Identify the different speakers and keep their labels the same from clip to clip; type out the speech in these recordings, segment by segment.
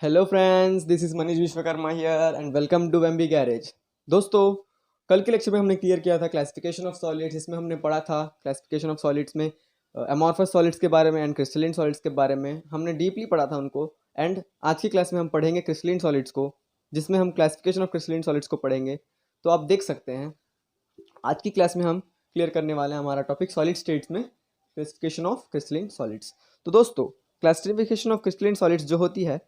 Speaker 1: Hello friends, this is Manish Vishwakarma here and welcome to MB garage. दोस्तों, कल के lecture में हमने क्लियर किया था क्लासिफिकेशन ऑफ सॉलिड्स। इसमें हमने पढ़ा था क्लासिफिकेशन ऑफ सॉलिड्स में अमॉर्फस सॉलिड्स के बारे में एंड क्रिस्टलिन सॉलिड्स के बारे में हमने डीपली पढ़ा था उनको। एंड आज की क्लास में हम पढ़ेंगे क्रिस्टलिन सॉलिड्स को, जिसमें हम क्लासिफिकेशन ऑफ क्रिस्टलिन सॉलिड्स को पढ़ेंगे। तो आप देख सकते हैं आज की क्लास में हम क्लियर करने वाले हैं हमारा टॉपिक सॉलिड स्टेट्स में क्लासिफिकेशन ऑफ क्रिस्टलिन सॉलिड्स। तो दोस्तों, क्लासिफिकेशन ऑफ क्रिस्टलिन सॉलिड्स जो होती है,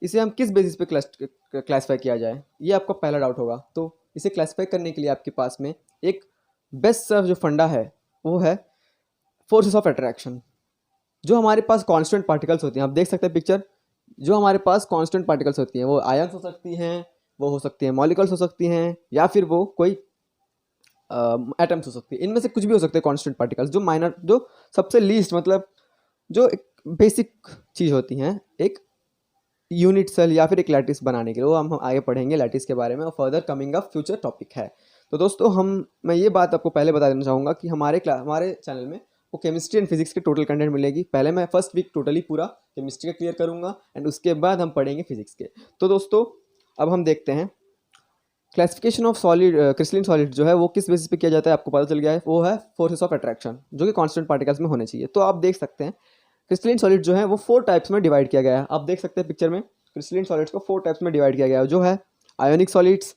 Speaker 1: इसे हम किस बेसिस पे क्लासिफाई किया जाए, ये आपका पहला डाउट होगा। तो इसे क्लासिफाई करने के लिए आपके पास में एक बेस्ट जो फंडा है वो है फोर्सेस ऑफ अट्रैक्शन। जो हमारे पास कांस्टेंट पार्टिकल्स होती हैं, आप देख सकते हैं पिक्चर, जो हमारे पास कांस्टेंट पार्टिकल्स होती हैं वो आयन्स हो सकती हैं, वो हो सकती हैं मॉलिक्यूल्स हो सकती हैं, या फिर वो कोई एटम्स हो सकती है। इनमें से कुछ भी हो सकते हैं कांस्टेंट पार्टिकल्स, जो माइनर, जो सबसे लीस्ट, मतलब जो एक बेसिक चीज़ होती हैं एक यूनिट सेल या फिर एक लैटिस बनाने के लिए। वो हम आगे पढ़ेंगे लैटिस के बारे में, और further coming up future topic है। तो दोस्तों, मैं ये बात आपको पहले बता देना चाहूँगा कि हमारे चैनल में वो केमिस्ट्री एंड फिजिक्स की टोटल कंटेंट मिलेगी। पहले मैं फर्स्ट वीक टोटली पूरा केमिस्ट्री का क्लियर करूँगा एंड उसके बाद हम पढ़ेंगे फिजिक्स के। तो दोस्तों, अब हम देखते हैं classification of solid crystalline solid जो है वो किस बेसिस पे किया जाता है। आपको पता चल गया है, वो है फोर्सेस ऑफ अट्रैक्शन, जो कि कांस्टेंट पार्टिकल्स में होने चाहिए। तो आप देख सकते हैं क्रिस्टलिन सॉलिड जो है वो 4 टाइप्स में डिवाइड किया गया है। आप देख सकते हैं पिक्चर में क्रिस्टलिन सॉलिड्स को 4 टाइप्स में डिवाइड किया गया है, जो है ionic solids,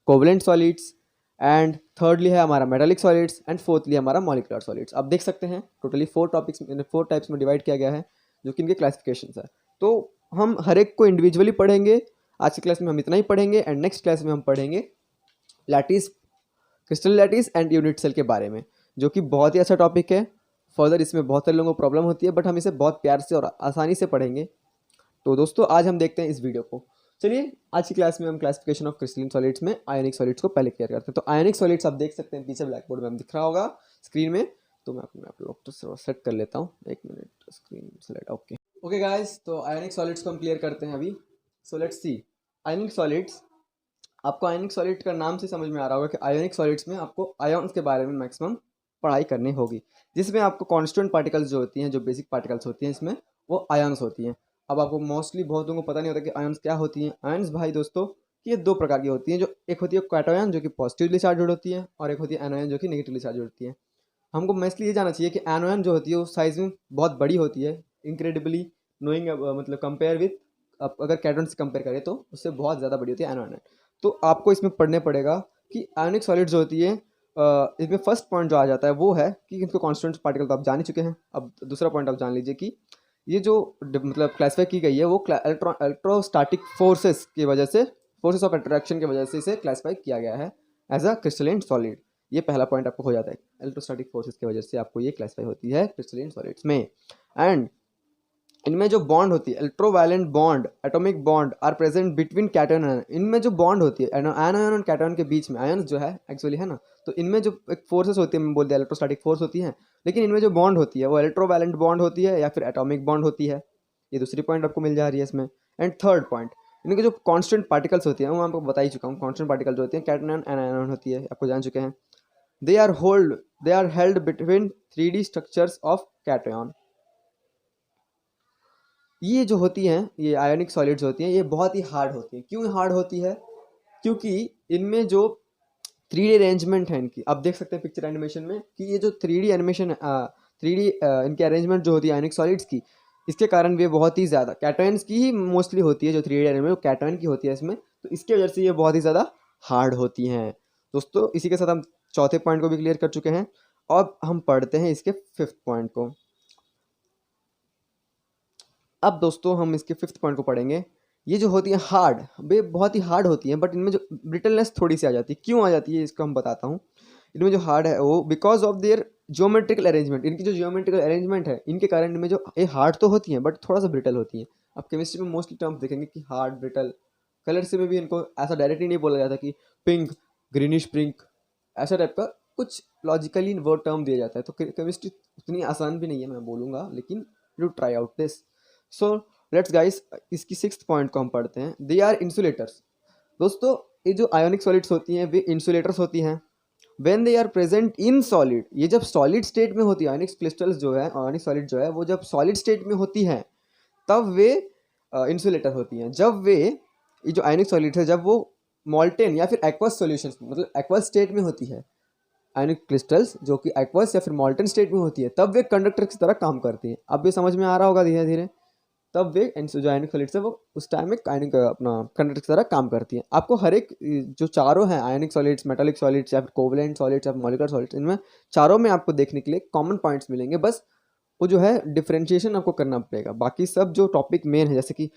Speaker 1: covalent solids, and thirdly है हमारा मेटालिक सॉलिड्स, एंड फोर्थली हमारा मॉलिकुलर सॉलिड्स। आप देख सकते हैं टोटली 4 टाइप्स में डिवाइड किया गया है, जो कि इनके क्लासिफिकेशन है। तो हम हर एक को इंडिविजुअली पढ़ेंगे। आज की क्लास में हम इतना ही पढ़ेंगे एंड नेक्स्ट क्लास में हम पढ़ेंगे lattice, crystal lattice and unit cell के बारे में, जो कि बहुत ही अच्छा टॉपिक है। फर्दर इसमें बहुत सारे लोगों को प्रॉब्लम होती है, बट हम इसे बहुत प्यार से और आसानी से पढ़ेंगे। तो दोस्तों, आज हम देखते हैं इस वीडियो को। चलिए, आज की क्लास में हम क्लासिफिकेशन ऑफ क्रिस्टलिन सॉलिड्स में आयोनिक सॉलिड्स को पहले क्लियर करते हैं। तो आयोनिक सॉलिड्स आप देख सकते हैं पीछे ब्लैक बोर्ड में हम दिख रहा होगा स्क्रीन में। तो मैं अपने आप लोग तो सेट कर लेता हूँ, एक minute, screen select. Okay guys, तो आयोनिक सॉलिड्स को हम क्लियर करते हैं अभी। So let's see ionic solids. आपको आयोनिक सॉलिड का नाम से समझ में आ रहा होगा कि आयोनिक सॉलिड्स में आपको आयन्स के बारे में मैक्सिमम पढ़ाई करनी होगी, जिसमें आपको कांस्टेंट पार्टिकल्स जो होती हैं, जो बेसिक पार्टिकल्स होती हैं, इसमें वो आयन्स होती हैं। अब आपको मोस्टली बहुत लोगों को पता नहीं होता कि आयन्स क्या होती हैं। आयन्स भाई दोस्तों, ये 2 प्रकार की होती हैं। जो एक होती है कैटायन, जो कि पॉजिटिवली चार्ज होती है, और एक होती है एनोयन, जो कि नेगेटिवली चार्ज होती है। हमको मोस्टली ये जानना चाहिए कि एनोयन जो होती है वो साइज में बहुत बड़ी होती है, इनक्रेडिबली नोइंग, मतलब कंपेयर विथ, अगर कैटोन से कंपेयर करें तो उससे बहुत ज़्यादा बड़ी होती है एनोयन। तो आपको इसमें पढ़ने पड़ेगा कि आयोनिक सॉलिड जो होती है, इसमें फर्स्ट पॉइंट जो आ जाता है वो है कि इनको कांस्टेंट पार्टिकल तो आप जान ही चुके हैं। अब दूसरा पॉइंट आप जान लीजिए कि ये जो मतलब क्लासीफाई की गई है वो इलेक्ट्रोस्टैटिक फोर्सेस की वजह से, फोर्सेस ऑफ अट्रैक्शन की वजह से इसे क्लासीफाई किया गया है एज अ क्रिस्टलिन सॉलिड। ये पहला पॉइंट आपको हो जाता है, इलेक्ट्रोस्टैटिक फोर्सेस की वजह से आपको ये क्लासीफाई होती है क्रिस्टलिन सॉलिड्स में। एंड इनमें जो बॉन्ड होती है, electrovalent bond, atomic bond are present between cation and, इनमें जो बॉन्ड होती है एनायन और कैटन के बीच में, आयन्स जो है एक्चुअली है ना, तो इनमें जो एक फोर्सेस होती है, मैं बोल दिया इलेक्ट्रोस्टैटिक फोर्स होती है, लेकिन इनमें जो बॉन्ड होती है वो इलेक्ट्रोवैलेंट बॉन्ड होती है या फिर एटॉमिक बॉन्ड होती है। ये दूसरी पॉइंट आपको मिल जा रही है इसमें। एंड थर्ड पॉइंट, इनके जो कांस्टेंट पार्टिकल्स होती हैं वो आपको बता ही चुका हूँ। कांस्टेंट पार्टिकल जो होती हैं कैटन एंड एनायन होती है, आपको जान चुके हैं। They are held between 3D structures of cation. ये जो होती हैं, ये आयोनिक सॉलिड्स होती हैं, ये बहुत ही हार्ड होती हैं। क्यों हार्ड होती है? क्योंकि इनमें जो 3D अरेंजमेंट है इनकी, आप देख सकते हैं पिक्चर एनिमेशन में कि ये जो 3D एनिमेशन, 3D इनकी अरेंजमेंट जो होती है आयोनिक सॉलिड्स की, इसके कारण ये बहुत ही ज़्यादा कैटायन्स की ही मोस्टली होती है। जो 3D एनिमेशन वो कैटायन की होती है इसमें, तो इसकी वजह से ये बहुत ही ज़्यादा हार्ड होती हैं। दोस्तों, इसी के साथ हम चौथे पॉइंट को भी क्लियर कर चुके हैं। अब हम पढ़ते हैं इसके 5th पॉइंट को। अब दोस्तों, हम इसके 5th पॉइंट को पढ़ेंगे। ये जो होती है हार्ड, वे बहुत ही हार्ड होती हैं, बट इनमें जो ब्रिटलनेस थोड़ी सी आ जाती है। क्यों आ जाती है इसको हम बताता हूँ। इनमें जो हार्ड है वो because of their geometrical arrangement, इनकी जो ज्योमेट्रिकल अरेंजमेंट है, इनके कारण इनमें जो ये हार्ड तो होती हैं बट थोड़ा सा ब्रिटल होती हैं। आप केमिस्ट्री में मोस्टली टर्म्स देखेंगे कि हार्ड, ब्रिटल। कलर से में भी इनको ऐसा डायरेक्टली नहीं बोला जाता कि पिंक, ग्रीनिश पिंक, ऐसा टाइप का कुछ लॉजिकली वो टर्म दिया जाता है। तो केमिस्ट्री उतनी आसान भी नहीं है, मैं बोलूँगा, लेकिन you try out this. So let's guys, इसकी 6th पॉइंट को हम पढ़ते हैं। They are insulators. दोस्तों, ये जो आयोनिक सॉलिड्स होती हैं वे इंसुलेटर्स होती हैं। When they are present in solid, ये जब सॉलिड स्टेट में होती है, आयोनिक क्रिस्टल्स जो है, आयोनिक सॉलिड जो है वो जब सॉलिड स्टेट में होती है, तब वे इंसुलेटर होती हैं, जब वे ये जो आयनिक सॉलिड्स है जब वो मॉल्टेन या फिर एक्वस सॉल्यूशंस मतलब एक्वस स्टेट में होती है, आयनिक क्रिस्टल्स जो कि एक्वस या फिर मॉल्टन स्टेट में होती है, तब वे कंडक्टर की तरह काम करती हैं। अब ये समझ में आ रहा होगा धीरे धीरे। तब वे जो आयनिक सॉलिड्स है वो उस टाइम में आयनिक अपना कंडक्टर की तरह काम करती हैं। आपको हर एक जो चारों हैं आयनिक सॉलिड्स, मेटालिक सॉलिड्स या फिर कोवलेंट सॉलिड्स या मॉलिक्यूलर सॉलिड्स, इनमें चारों में आपको देखने के लिए कॉमन पॉइंट्स मिलेंगे। बस वो जो है डिफरेंशिएशन आपको करना पड़ेगा। बाकी सब जो टॉपिक मेन है, जैसे कि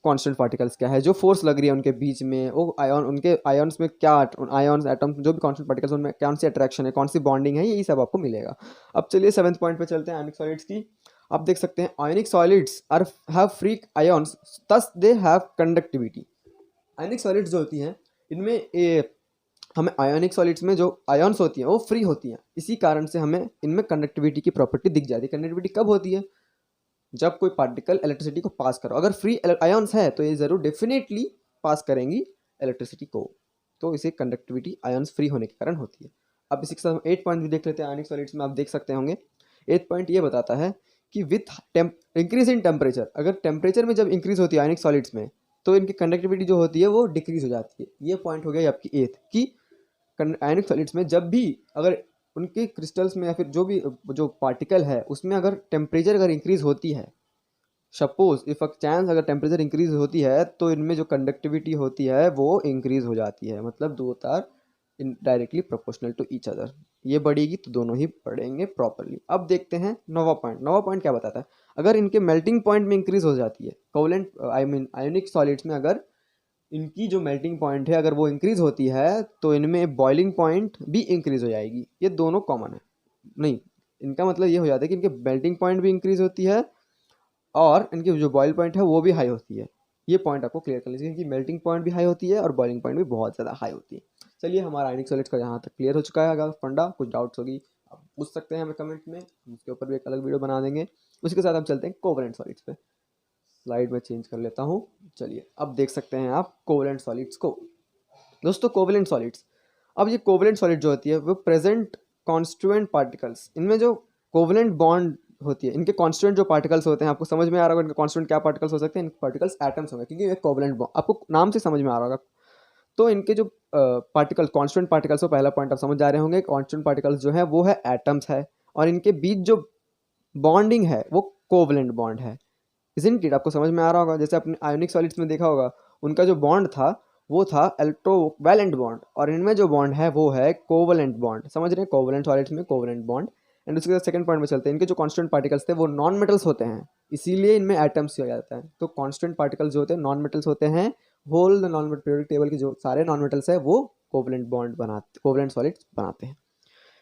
Speaker 1: कांस्टेंट पार्टिकल्स क्या है, जो फोर्स लग रही है उनके बीच में, वो आयन उनके आयन्स में क्या, आयन्स एटम्स जो भी कांस्टेंट पार्टिकल्स उनमें कौन सी अट्रैक्शन है, कौन सी बॉन्डिंग है, यही सब आपको मिलेगा। अब चलिए 7th पॉइंट पे चलते हैं आयनिक सॉलिड्स की। आप देख सकते हैं ionic solids are have free ions thus they have conductivity. Ionic solids जो होती हैं इनमें हमें आयनिक सॉलिड्स में जो आयन्स होती हैं वो फ्री होती हैं, इसी कारण से हमें इनमें कंडक्टिविटी की प्रॉपर्टी दिख जाती है। कंडक्टिविटी कब होती है? जब कोई पार्टिकल इलेक्ट्रिसिटी को पास करो। अगर फ्री आयन्स है तो ये जरूर डेफिनेटली पास करेंगी इलेक्ट्रिसिटी को, तो इसे कंडक्टिविटी आयन्स फ्री होने के कारण होती है। अब इसी के साथ 8 पॉइंट भी देख लेते हैं आयनिक सॉलिड्स में। आप देख सकते होंगे 8 पॉइंट ये बताता है कि विथ इंक्रीज इन टेम्परेचर, अगर टेम्परेचर में जब इंक्रीज होती है आयनिक सॉलिड्स में तो इनकी कंडक्टिविटी जो होती है वो डिक्रीज हो जाती है। ये पॉइंट हो गया आपकी 8th की आयनिक सॉलिड्स में जब भी अगर उनके क्रिस्टल्स में या फिर जो पार्टिकल है उसमें अगर टेम्परेचर अगर इंक्रीज होती है, सपोज इफ अ चांस अगर टेम्परेचर इंक्रीज होती है तो इनमें जो कंडक्टिविटी होती है वो इंक्रीज हो जाती है। मतलब दो तार in directly proportional to each other, ये बढ़ेगी तो दोनों ही बढ़ेंगे प्रॉपरली। अब देखते हैं 9वां पॉइंट। 9वां पॉइंट क्या बताता है? अगर इनके मेल्टिंग पॉइंट में इंक्रीज हो जाती है, covalent I mean ionic solids में अगर इनकी जो मेल्टिंग पॉइंट है अगर वो इंक्रीज होती है तो इनमें बॉइलिंग पॉइंट भी इंक्रीज हो जाएगी। ये दोनों कॉमन है, नहीं इनका मतलब ये हो जाता है कि इनके मेल्टिंग पॉइंट भी इंक्रीज होती है और इनकी जो बॉइल पॉइंट है वो भी हाई होती है। ये पॉइंट आपको क्लियर कर लीजिए कि मेल्टिंग पॉइंट भी हाई होती है और बॉइलिंग पॉइंट भी बहुत ज़्यादा हाई होती है। चलिए हमारा आयनिक सॉलिड्स का यहाँ तक क्लियर हो चुका है। अगर फंडा कुछ डाउट्स होगी आप पूछ सकते हैं हमें कमेंट में, हम उसके ऊपर भी एक अलग वीडियो बना देंगे। उसके साथ हम चलते हैं कोवलेंट सॉलिड्स पे। स्लाइड में चेंज कर लेता हूँ। चलिए अब देख सकते हैं आप कोवलेंट सॉलिड्स को। दोस्तों कोवलेंट सॉलिड्स, अब ये कोवलेंट सॉलिड जो होती है वो प्रेजेंट कॉन्स्टिट्यूएंट पार्टिकल्स, इनमें जो कोवलेंट बॉन्ड होती है इनके कॉन्स्टिट्यूएंट जो पार्टिकल्स होते हैं, आपको समझ में आ रहा होगा इनके कॉन्स्टिट्यूएंट क्या पार्टिकल्स हो सकते हैं? इनके पार्टिकल्स एटम्स होंगे क्योंकि ये कोवलेंट बॉन्ड आपको नाम से समझ में आ रहा होगा। तो इनके जो पार्टिकल कॉन्स्टिट्यूएंट पार्टिकल्स, वो पहला पॉइंट आप समझ जा रहे होंगे। कॉन्स्टिट्यूएंट पार्टिकल्स जो है वो है एटम्स है और इनके बीच जो बॉन्डिंग है वो कोवलेंट बॉन्ड है। Isn't it? आपको समझ में आ रहा होगा। जैसे अपने आयोनिक सॉलिड्स में देखा होगा उनका जो बॉन्ड था वो था इलेक्ट्रोवैलेंट बॉन्ड और इनमें जो बॉन्ड है वो है कोवलेंट बॉन्ड। समझ रहे हैं? कोवलेंट सॉलिड्स में कोवलेंट बॉन्ड। एंड उसके बाद सेकंड पॉइंट में चलते हैं। इनके जो कांस्टेंट पार्टिकल्स थे वो नॉन मेटल्स होते हैं, इसीलिए इनमें एटम्स किया जाता है। तो कांस्टेंट पार्टिकल्स जो होते हैं नॉन मेटल्स होते हैं। Whole non metal periodic table के जो सारे नॉन मेटल्स है वो कोवलेंट बॉन्ड बनाते, कोवलेंट सॉलिड्स बनाते हैं।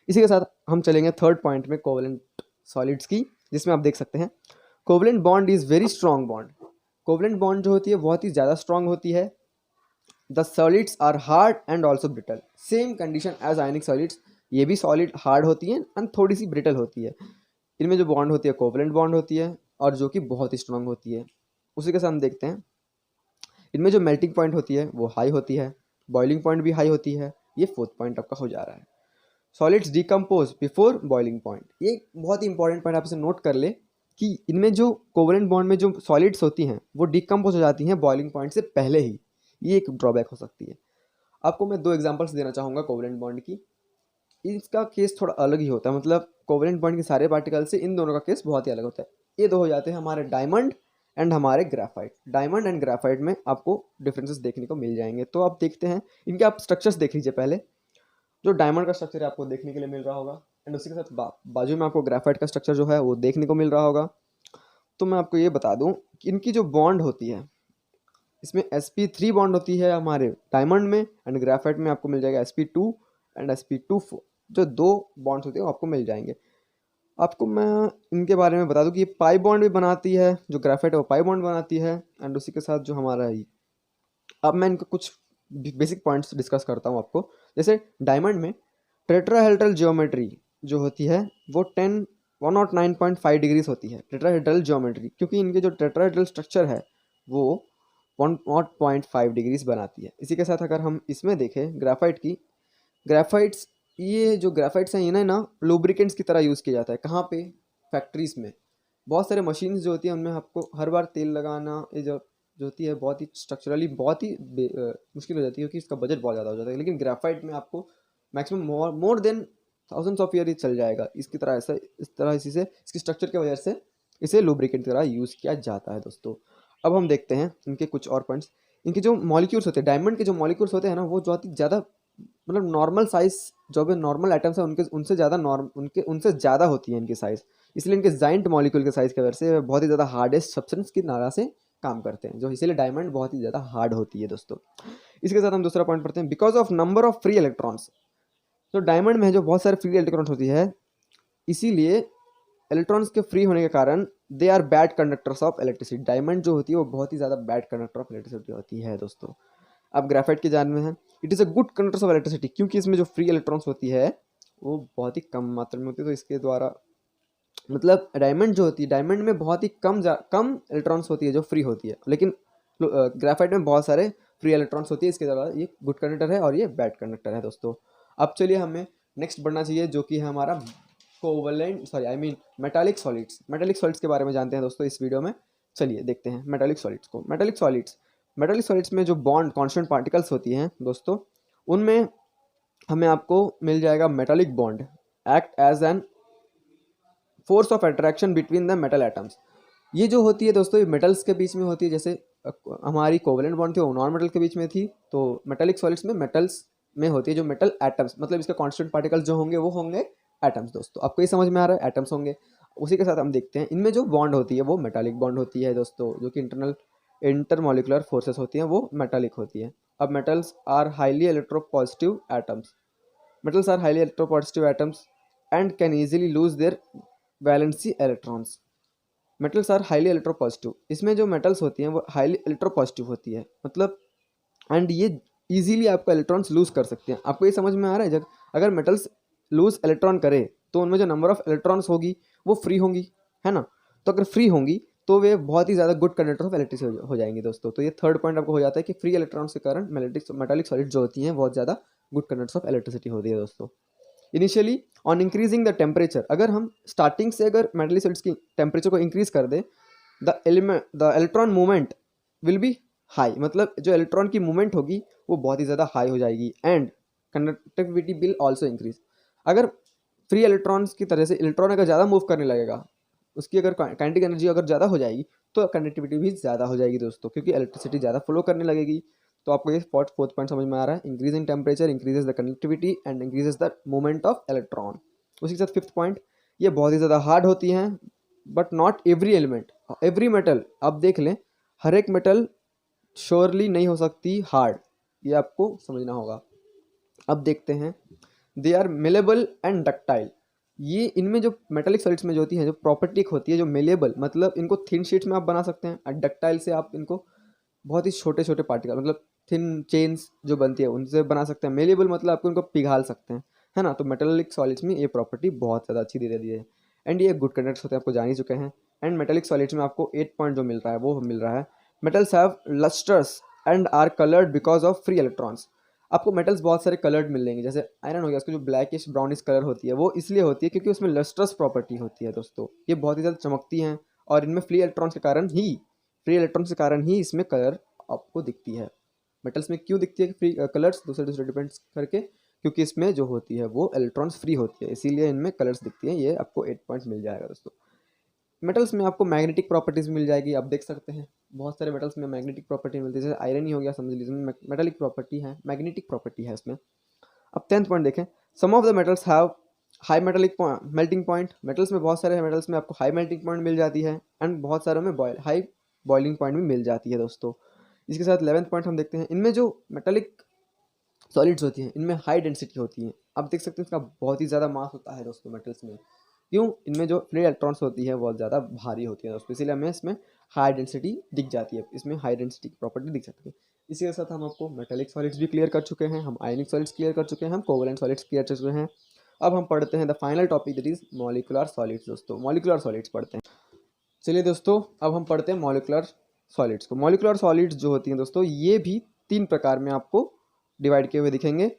Speaker 1: इसी के साथ हम चलेंगे थर्ड पॉइंट में कोवलेंट सॉलिड्स की, जिसमें आप देख सकते हैं covalent bond is very strong bond. Covalent bond जो होती है बहुत ही ज़्यादा स्ट्रॉन्ग होती है। The solids are hard and also brittle, same condition as ionic solids. ये भी सॉलिड हार्ड होती है एंड थोड़ी सी ब्रिटल होती है। इनमें जो बॉन्ड होती है कोवलेंट बॉन्ड होती है और जो कि बहुत ही स्ट्रॉन्ग होती है। उसी के साथ हम देखते हैं इनमें जो मेल्टिंग पॉइंट होती है वो हाई होती है, बॉइलिंग पॉइंट भी हाई होती है। ये फोर्थ पॉइंट आपका हो जा रहा है। Solids decompose before boiling point, ये बहुत ही इंपॉर्टेंट पॉइंट आप इसे नोट कर ले कि इनमें जो कोवलेंट बॉन्ड में जो सॉलिड्स होती हैं वो डिकम्पोज हो जाती हैं बॉइलिंग पॉइंट से पहले ही। ये एक ड्रॉबैक हो सकती है। आपको मैं 2 एग्जांपल्स देना चाहूँगा कोवलेंट बॉन्ड की। इसका केस थोड़ा अलग ही होता है, मतलब कोवलेंट बॉन्ड के सारे पार्टिकल से इन दोनों का केस बहुत ही अलग होता है। ये दो हो जाते हैं हमारे डायमंड एंड हमारे ग्राफाइट। डायमंड एंड ग्राफाइट में आपको डिफरेंसेस देखने को मिल जाएंगे। तो आप देखते हैं इनके आप स्ट्रक्चर्स देख लीजिए पहले। जो डायमंड का स्ट्रक्चर है आपको देखने के लिए मिल रहा होगा एंड उसी के साथ बाजू में आपको ग्राफाइट का स्ट्रक्चर जो है वो देखने को मिल रहा होगा। तो मैं आपको ये बता दूं कि इनकी जो बॉन्ड होती है इसमें sp3 बॉन्ड होती है हमारे डायमंड में एंड ग्राफाइट में आपको मिल जाएगा sp2 एंड sp2 जो 2 बॉन्ड्स होते हैं वो आपको मिल जाएंगे। आपको मैं इनके बारे में बता दूं कि ये पाई बॉन्ड भी बनाती है, जो ग्राफाइट है वो पाई बॉन्ड बनाती है एंड उसी के साथ जो हमारा अब मैं इनका कुछ बेसिक पॉइंट्स डिस्कस करता हूँ आपको। जैसे डायमंड में टेट्राहेड्रल ज्योमेट्री जो होती है वो 109.5 डिग्रीज होती है टेट्राहेड्रल ज्योमेट्री, क्योंकि इनके जो टेट्राहेड्रल स्ट्रक्चर है वो 1.5 डिग्रीज बनाती है। इसी के साथ अगर हम इसमें देखें ग्राफाइट की, ग्राफाइट्स ये जो ग्राफाइट्स हैं इन्हें ना लुब्रिकेंट्स की तरह यूज़ किया जाता है। कहाँ पे? फैक्ट्रीज में। बहुत सारे मशीन्स जो होती हैं उनमें आपको हर बार तेल लगाना ये जो होती है बहुत ही स्ट्रक्चरली बहुत ही मुश्किल हो जाती है, क्योंकि इसका बजट बहुत ज़्यादा हो जाता है। लेकिन ग्रेफाइट में आपको maximum more than thousands of year ही चल जाएगा। इसकी तरह ऐसा इस तरह इसी से इसकी स्ट्रक्चर की वजह से इसे लुब्रिकेंट की तरह यूज़ किया जाता है दोस्तों। अब हम देखते हैं इनके कुछ और पॉइंट्स। इनके जो मॉलिक्यूल्स होते हैं, डायमंड के जो मॉलिक्यूल्स होते हैं ना, वो बहुत ही ज़्यादा मतलब नॉर्मल साइज़ जो भी नॉर्मल आइटम्स हैं उनके उनसे ज़्यादा उनसे ज़्यादा होती है इनकी साइज़। इसलिए इनके जाइंट मॉलिक्यूल के साइज़ की वजह से बहुत ही ज़्यादा हार्डेस्ट सब्सटेंस की तरह से काम करते हैं, जो इसीलिए डायमंड बहुत ही ज़्यादा हार्ड होती है दोस्तों। इसके साथ हम दूसरा पॉइंट पढ़ते हैं, because of number of free electrons. तो डायमंड में जो बहुत सारे फ्री इलेक्ट्रॉन्स होती है, इसीलिए इलेक्ट्रॉन्स के फ्री होने के कारण they are bad conductors of electricity. Diamond जो होती है वो बहुत ही ज़्यादा बैड कंडक्टर ऑफ इलेक्ट्रिसिटी होती है दोस्तों। अब ग्रेफाइट की जान में है, it is a good conductors of electricity, क्योंकि इसमें जो फ्री इलेक्ट्रॉन्स होती है वो बहुत ही कम मात्रा में होती है। तो इसके द्वारा मतलब डायमंड जो होती है, डायमंड में बहुत ही कम इलेक्ट्रॉन्स होती है जो फ्री होती है, लेकिन ग्रेफाइट में बहुत सारे फ्री इलेक्ट्रॉन्स होती है। इसके द्वारा ये गुड कंडक्टर है और ये बैड कंडक्टर है दोस्तों। अब चलिए हमें नेक्स्ट बढ़ना चाहिए, जो कि है हमारा covalent metallic solids. Metallic solids के बारे में जानते हैं दोस्तों इस वीडियो में। चलिए देखते हैं मेटालिक सॉलिड्स को। मेटालिक सॉलिड्स में जो बॉन्ड कांस्टेंट पार्टिकल्स होती हैं दोस्तों, उनमें हमें आपको मिल जाएगा metallic bond act as an force of attraction between the metal atoms. ये जो होती है दोस्तों, ये मेटल्स के बीच में होती है। जैसे हमारी कोवलेंट बॉन्ड थी वो नॉन मेटल के बीच में थी, तो मेटालिक सॉलिड्स में मेटल्स में होती है जो मेटल एटम्स, मतलब इसके कांस्टेंट पार्टिकल्स जो होंगे वो होंगे एटम्स दोस्तों। आपको ये समझ में आ रहा है, एटम्स होंगे। उसी के साथ हम देखते हैं इनमें जो बॉन्ड होती है वो मेटालिक बॉन्ड होती है दोस्तों, जो कि इंटरमोलिकुलर फोर्सेस होती हैं वो मेटालिक होती है। अब metals are highly electropositive atoms. Metals are highly electropositive atoms and can easily lose their valency electrons. Metals are highly electropositive. इसमें जो metals होती हैं वो highly electropositive होती है, मतलब एंड ये easily आपका इलेक्ट्रॉन्स लूज कर सकते हैं। आपको ये समझ में आ रहा है, जब अगर मेटल्स लूज इलेक्ट्रॉन करे तो उनमें जो नंबर ऑफ इलेक्ट्रॉन्स होगी वो फ्री होंगी, है ना। तो अगर फ्री होंगी तो वे बहुत ही ज़्यादा गुड कंडक्टर ऑफ इलेक्ट्रिसिटी हो जाएंगी दोस्तों। तो ये थर्ड पॉइंट आपको हो जाता है कि फ्री इलेक्ट्रॉन्स के कारण मेटालिक सॉलिड जो होती हैं बहुत ज़्यादा गुड कंडक्टर्स ऑफ इलेक्ट्रिसिटी होती है दोस्तों। Initially on increasing the temperature, अगर हम स्टार्टिंग से अगर मेटलिक सॉलिड्स की टेम्परेचर को इंक्रीज कर दें, the electron movement will be high, मतलब जो इलेक्ट्रॉन की मूवमेंट होगी वो बहुत ही ज़्यादा हाई हो जाएगी। And conductivity will also increase. अगर फ्री इलेक्ट्रॉन्स की तरह से इलेक्ट्रॉन अगर ज़्यादा मूव करने लगेगा, उसकी अगर काइनेटिक एनर्जी अगर ज़्यादा हो जाएगी तो कंडक्टिविटी भी ज़्यादा हो जाएगी दोस्तों, क्योंकि इलेक्ट्रिसिटी ज़्यादा फ्लो करने लगेगी। तो आपको ये फोर्थ पॉइंट समझ में आ रहा है, increase in temperature increases the conductivity and increases the movement of electron. उसी के साथ फिफ्थ पॉइंट, ये बहुत ही ज़्यादा हार्ड होती हैं, but not every element every metal. आप देख लें, हर एक मेटल श्योरली नहीं हो सकती हार्ड, ये आपको समझना होगा। अब देखते हैं, they are malleable and ductile. ये इनमें जो मेटालिक सॉलिड्स में जो होती है, जो प्रॉपर्टी होती है, जो मेलेबल मतलब इनको थिन शीट्स में आप बना सकते हैं, और डक्टाइल से आप इनको बहुत ही छोटे छोटे पार्टिकल मतलब थिन चेन्स जो बनती है उनसे बना सकते हैं। मेलेबल मतलब आपको इनको पिघाल सकते हैं, है ना। तो मेटालिक सॉलिड्स में ये प्रॉपर्टी बहुत ज़्यादा अच्छी दे दी है। एंड ये गुड कंडक्टर्स होते हैं, आपको जान ही चुके हैं। एंड मेटालिक सॉलिड्स में आपको 8 पॉइंट जो मिल रहा है वो मिल रहा है, metals have lusters and are coloured because of free electrons. आपको मेटल्स बहुत सारे कलर्ड मिल जाएंगे, जैसे आयरन हो गया, उसकी जो ब्लैकिश ब्राउनिश कलर होती है वो इसलिए होती है क्योंकि उसमें लस्ट्रस प्रॉपर्टी होती है दोस्तों। ये बहुत ही ज़्यादा चमकती हैं और इनमें फ्री इलेक्ट्रॉन्स के कारण ही इसमें कलर आपको दिखती है। मेटल्स में क्यों दिखती है फ्री कलर्स, दूसरे दूसरे डिपेंड्स करके, क्योंकि इसमें जो होती है वो इलेक्ट्रॉन्स फ्री होती है, इसीलिए इनमें कलर्स दिखती हैं। ये आपको 8 पॉइंट्स मिल जाएगा दोस्तों। मेटल्स में आपको मैग्नेटिक प्रॉपर्टीज मिल जाएगी। आप देख सकते हैं बहुत सारे मेटल्स में मैग्नेटिक प्रॉपर्टी मिलती है, जैसे आयरन ही हो गया, समझ लीजिए मेटालिक प्रॉपर्टी है, मैग्नेटिक प्रॉपर्टी है इसमें। अब 10th पॉइंट देखें, some of the metals have high metallic melting point. Metals में बहुत सारे मेटल्स में आपको हाई मेल्टिंग पॉइंट मिल जाती है, एंड बहुत सारों में हाई बॉइलिंग पॉइंट भी मिल जाती है दोस्तों। इसके साथ 11th पॉइंट हम देखते हैं, इनमें जो मेटालिक सॉलिड्स होती हैं इनमें हाई डेंसिटी होती है। आप देख सकते हैं इसका बहुत ही ज़्यादा मास होता है दोस्तों मेटल्स में। क्यों? इनमें जो फ्री इलेक्ट्रॉन्स होती है बहुत ज़्यादा भारी होती है दोस्तों, इसीलिए हमें इसमें हाई डेंसिटी दिख जाती है, इसमें हाई डेंसिटी की प्रॉपर्टी दिख सकती है। इसी के साथ हम आपको मेटालिक सॉलिड्स भी क्लियर कर चुके हैं, हम आयनिक सॉलिड्स क्लियर कर चुके हैं, हम कोवलेंट सॉलिड्स क्लियर कर चुके हैं। अब हम पढ़ते हैं the final topic, that is molecular solids दोस्तों। मॉलिक्यूलर सॉलिड्स पढ़ते हैं। चलिए दोस्तों, अब हम पढ़ते हैं मॉलिक्यूलर सॉलिड्स को। मॉलिक्यूलर सॉलिड्स जो होती हैं दोस्तों, ये भी 3 प्रकार में आपको डिवाइड किए हुए दिखेंगे।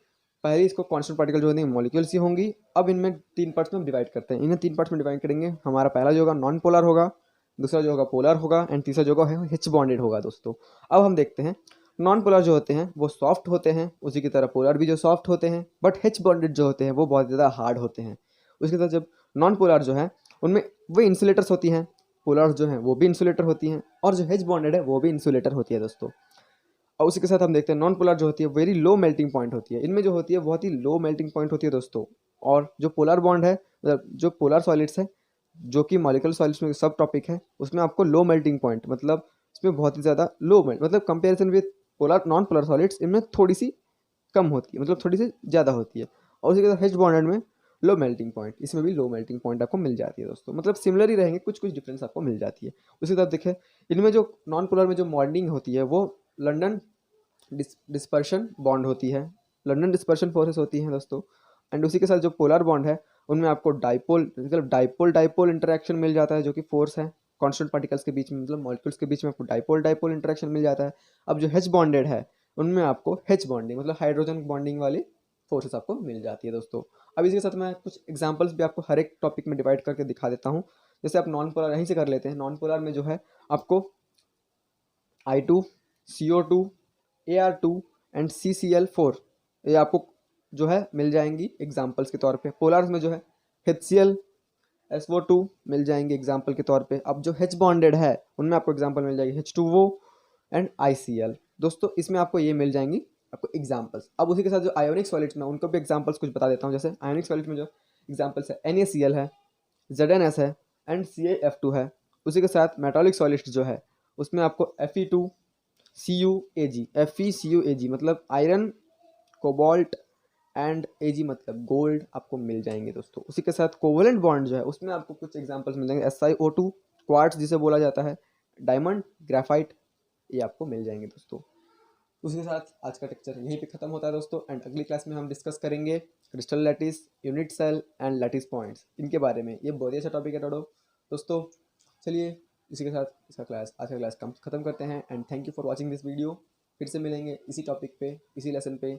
Speaker 1: पहले इसको कांस्टेंट पार्टिकल जो होंगे मॉलिक्यूल्स ही होंगी। अब इनमें 3 पार्ट्स में डिवाइड करते हैं, इन्हें 3 पार्ट्स में डिवाइड करेंगे। हमारा पहला जो होगा नॉन पोलर होगा, दूसरा जो होगा पोलर होगा, एंड तीसरा जो होगा हिच बॉन्डेड होगा दोस्तों। अब हम देखते हैं नॉन पोलर जो होते हैं वो सॉफ्ट होते हैं, उसी की तरह पोलर भी जो सॉफ्ट होते हैं, बट हिच बॉन्डेड जो होते हैं वो बहुत ज़्यादा हार्ड होते हैं। उसके साथ जब नॉन पोलर जो है उनमें वो इंसुलेटर्स होती हैं, पोलर जो हैं वो भी इंसुलेटर होती हैं, और जो हिच बॉन्डेड है वो भी इंसुलेटर होती है दोस्तों। और उसी के साथ हम देखते हैं नॉन पोलर जो होती है वेरी लो मेल्टिंग पॉइंट होती है, इनमें जो होती है बहुत ही लो मेल्टिंग पॉइंट होती है दोस्तों। और जो पोलर बॉन्ड है, मतलब जो पोलर सॉलिड्स है, जो कि मॉलिक्यूलर सॉलिड्स में सब टॉपिक है, उसमें आपको लो मेल्टिंग पॉइंट मतलब इसमें बहुत ही ज़्यादा लो मेल्ट मतलब comparison with polar non polar solids इनमें थोड़ी सी कम होती है, मतलब थोड़ी सी ज़्यादा होती है। और उसी के साथ H बॉन्डेड में लो मेल्टिंग पॉइंट, इसमें भी लो मेल्टिंग पॉइंट आपको मिल जाती है दोस्तों, मतलब सिमिलर ही रहेंगे, कुछ कुछ डिफरेंस आपको मिल जाती है। उसी तरह देखें इनमें जो नॉन पोलर में जो बॉन्डिंग होती है वो लंदन डिस्पर्शन बॉन्ड होती है, लंदन डिस्पर्शन फोर्सेस होती हैं दोस्तों। एंड उसी के साथ जो पोलर बॉन्ड है उनमें आपको डाइपोल मतलब डाइपोल डाइपोल इंटरेक्शन मिल जाता है, जो कि फोर्स है कांस्टेंट पार्टिकल्स के बीच में, मतलब मॉलिक्यूल्स के बीच में आपको डाइपोल डाइपोल इंटरेक्शन मिल जाता है। अब जो H बॉन्डेड है उनमें आपको H बॉन्डिंग मतलब हाइड्रोजन बॉन्डिंग वाली फोर्सेस आपको मिल जाती है दोस्तों। अब इसी के साथ मैं कुछ एग्जांपल्स भी आपको हर एक टॉपिक में डिवाइड करके दिखा देता हूँ। जैसे आप नॉन पोलर यहीं से कर लेते हैं। नॉन पोलर में जो है आपको I2 CO2 AR2 and CCl4 ये आपको जो है मिल जाएंगी एग्जाम्पल्स के तौर पे। पोलर्स में जो है HCl SO2 मिल जाएंगे एग्जाम्पल के तौर पे। अब जो H बॉन्डेड है उनमें आपको एग्जाम्पल मिल जाएगी H2O एंड ICl दोस्तों, इसमें आपको ये मिल जाएंगी आपको एग्जाम्पल्स। अब उसी के साथ जो आयोनिक सॉलिड्स में उनको भी एग्जाम्पल्स कुछ बता देता हूँ। जैसे आयोनिक सॉलिड्स में जो एग्जाम्पल्स है NaCl है, ZnS है एंड CaF2 है। उसी के साथ मेटालिक सॉलिड्स जो है उसमें आपको Fe2CuAg FeCuAg मतलब आयरन कोबाल्ट एंड Ag मतलब गोल्ड आपको मिल जाएंगे दोस्तों। उसी के साथ कोवलेंट बॉन्ड जो है उसमें आपको कुछ एग्जांपल्स मिल जाएंगे SiO2 क्वार्ट्ज जिसे बोला जाता है, डायमंड ग्राफाइट, ये आपको मिल जाएंगे दोस्तों। उसी के साथ आज का लेक्चर यहीं पे खत्म होता है दोस्तों, एंड अगली क्लास में हम डिस्कस करेंगे crystal lattice, unit cell and lattice points, इनके बारे में। ये बहुत ही अच्छा टॉपिक है दोस्तों। चलिए इसी के साथ आज का क्लास खत्म करते हैं, and thank you for watching this video. फिर से मिलेंगे इसी टॉपिक पे इसी लेसन पे।